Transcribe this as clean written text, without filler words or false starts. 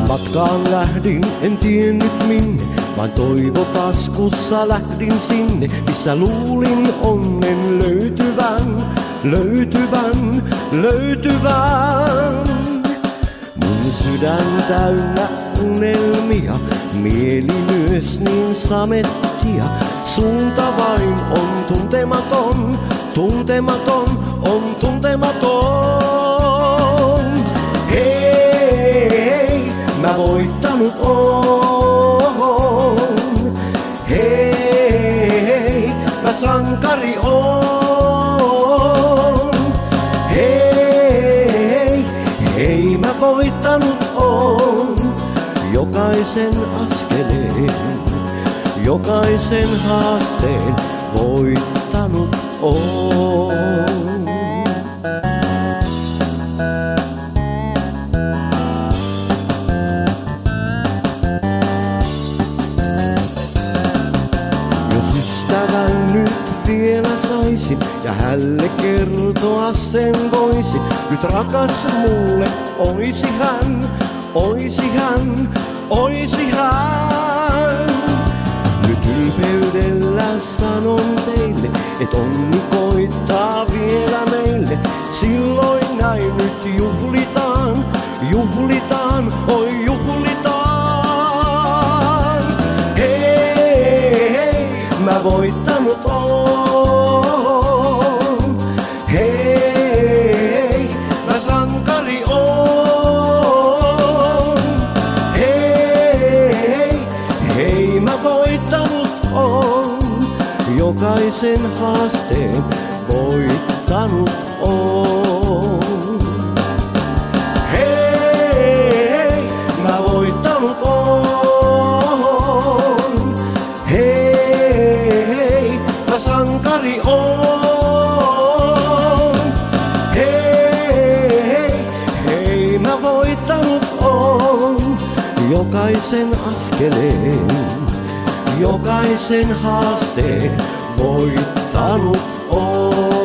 Matkaan lähdin, en tiennyt minne, vaan toivo taskussa lähdin sinne, missä luulin onnen löytyvän. Mun sydän täynnä unelmia, mieli myös niin samettia. Suunta vain on tuntematon, on tuntematon. Hei, mä voittanut oon. Hei, mä sankari oon. Hei, mä voittanut oon. Jokaisen askeleen, jokaisen haasteen voittanut oon. Nyt vielä saisin ja hälle kertoa sen voisin. Nyt rakas mulle oisi hän. Nyt ylpeydellä sanon teille, et onni koittaa vielä meille. Silloin näin nyt juhlitaan, oi juhlitaan. Hei, mä voittanut oon. Hei, mä sankari oon. Hei, mä voittanut oon. Jokaisen haasteen voittanut oon. Hei, mä voittanut oon. Hei, mä sankari oon. Hei, mä voittanut oon. Jokaisen askeleen, jokaisen haasteen voittanut oon.